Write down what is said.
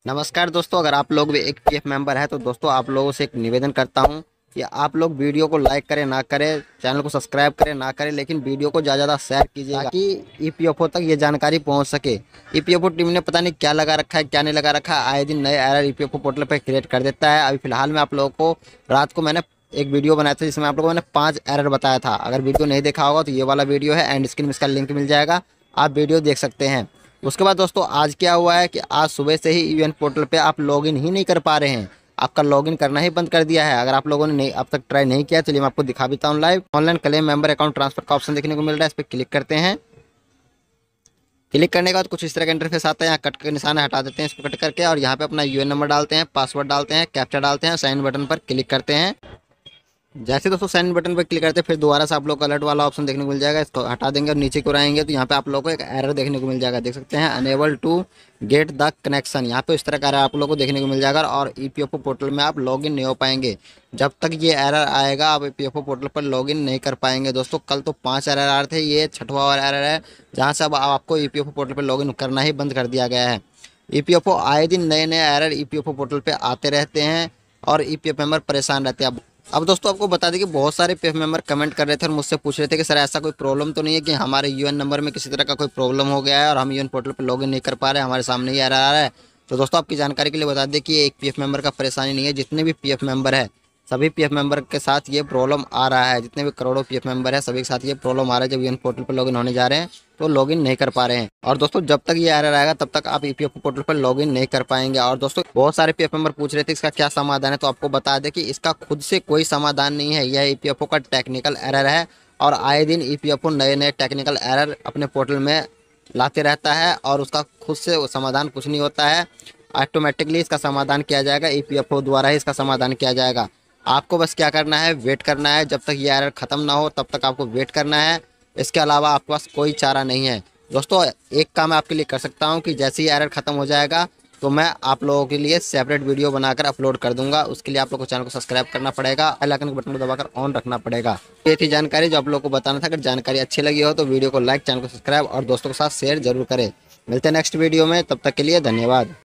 नमस्कार दोस्तों, अगर आप लोग भी एक पीएफ मेंबर है तो दोस्तों आप लोगों से एक निवेदन करता हूं कि आप लोग वीडियो को लाइक करें ना करें, चैनल को सब्सक्राइब करें ना करें, लेकिन वीडियो को ज़्यादा शेयर कीजिएगा ताकि ईपीएफओ तक ये जानकारी पहुंच सके। ईपीएफओ टीम ने पता नहीं क्या लगा रखा है क्या नहीं लगा रखा है, आए दिन नए एरर ईपीएफओ पोर्टल पर क्रिएट कर देता है। अभी फिलहाल में आप लोगों को रात को मैंने एक वीडियो बनाया था जिसमें आप लोगों ने 5 एरर बताया था। अगर वीडियो नहीं देखा होगा तो ये वाला वीडियो है, एंड स्क्रीन में इसका लिंक मिल जाएगा, आप वीडियो देख सकते हैं। उसके बाद दोस्तों आज क्या हुआ है कि आज सुबह से ही ईवीएन पोर्टल पे आप लॉगिन ही नहीं कर पा रहे हैं, आपका लॉगिन करना ही बंद कर दिया है। अगर आप लोगों ने नहीं अब तक ट्राई नहीं किया, चलिए मैं आपको दिखा देता हूँ live. Online claim member account transfer का ऑप्शन देखने को मिल रहा है, इस पर क्लिक करते हैं। क्लिक करने के बाद कुछ इस तरह का इंटरफेस आता है। यहाँ कट के निशान हटा देते हैं इसको कट करके, और यहाँ पे अपना यूएन नंबर डालते हैं, पासवर्ड डालते हैं, कैप्चा डालते हैं, साइन बटन पर क्लिक करते हैं। जैसे दोस्तों साइन बटन पर क्लिक करते हैं फिर दोबारा से आप लोग को अलर्ट वाला ऑप्शन देखने को मिल जाएगा, इसको हटा देंगे और नीचे को आएंगे तो यहाँ पे आप लोगों को एक एरर देखने को मिल जाएगा, देख सकते हैं enable to get the connection. यहाँ पे इस तरह का एरर आप लोगों को देखने को मिल जाएगा और ईपीएफओ पोर्टल में आप लॉगिन नहीं हो पाएंगे। जब तक ये एरर आएगा आप ईपीएफओ पोर्टल पर लॉगिन नहीं कर पाएंगे। दोस्तों कल तो 5 एरर आ रहे थे, ये 6वां एरर है जहाँ से अब आपको ईपीएफओ पोर्टल पर लॉगिन करना ही बंद कर दिया गया है। ईपीएफओ आए दिन नए नए एरर ईपीएफओ पोर्टल पर आते रहते हैं और ईपीएफ मेंबर परेशान रहते हैं। अब दोस्तों आपको बता दें कि बहुत सारे पीएफ मेंबर कमेंट कर रहे थे और मुझसे पूछ रहे थे कि सर ऐसा कोई प्रॉब्लम तो नहीं है कि हमारे यूएन नंबर में किसी तरह का कोई प्रॉब्लम हो गया है और हम यूएन पोर्टल पर लॉगिन नहीं कर पा रहे हैं, हमारे सामने ही एरर आ रहा है। तो दोस्तों आपकी जानकारी के लिए बता दें कि ये एक पीएफ मेंबर का परेशानी नहीं है, जितने भी पीएफ मेंबर है सभी पीएफ मेंबर के साथ ये प्रॉब्लम आ रहा है। जितने भी करोड़ों पीएफ मेंबर है सभी के साथ ये प्रॉब्लम आ रहा है, जब यूएन पोर्टल पर लॉगिन होने जा रहे हैं तो लॉगिन नहीं कर पा रहे हैं। और दोस्तों जब तक ये एरर आएगा तब तक आप ईपीएफओ पोर्टल पर लॉगिन नहीं कर पाएंगे। और दोस्तों बहुत सारे पीएफ मेंबर पूछ रहे थे इसका क्या समाधान है, तो आपको बता दें कि इसका खुद से कोई समाधान नहीं है, यह ईपीएफओ का टेक्निकल एरर है और आए दिन ईपीएफओ नए नए टेक्निकल एरर अपने पोर्टल में लाते रहता है और उसका खुद से समाधान कुछ नहीं होता है। ऑटोमेटिकली इसका समाधान किया जाएगा, ईपीएफओ द्वारा ही इसका समाधान किया जाएगा। आपको बस क्या करना है, वेट करना है, जब तक ये एरर ख़त्म ना हो तब तक आपको वेट करना है। इसके अलावा आपके पास कोई चारा नहीं है। दोस्तों एक काम मैं आपके लिए कर सकता हूं कि जैसे ही एरर ख़त्म हो जाएगा तो मैं आप लोगों के लिए सेपरेट वीडियो बनाकर अपलोड कर दूंगा। उसके लिए आप लोगों को चैनल को सब्सक्राइब करना पड़ेगा, बेल आइकन के बटन को दबाकर ऑन रखना पड़ेगा। ये थी जानकारी जो आप लोगों को बताना था। अगर जानकारी अच्छी लगी हो तो वीडियो को लाइक, चैनल को सब्सक्राइब और दोस्तों के साथ शेयर जरूर करें। मिलते हैं नेक्स्ट वीडियो में, तब तक के लिए धन्यवाद।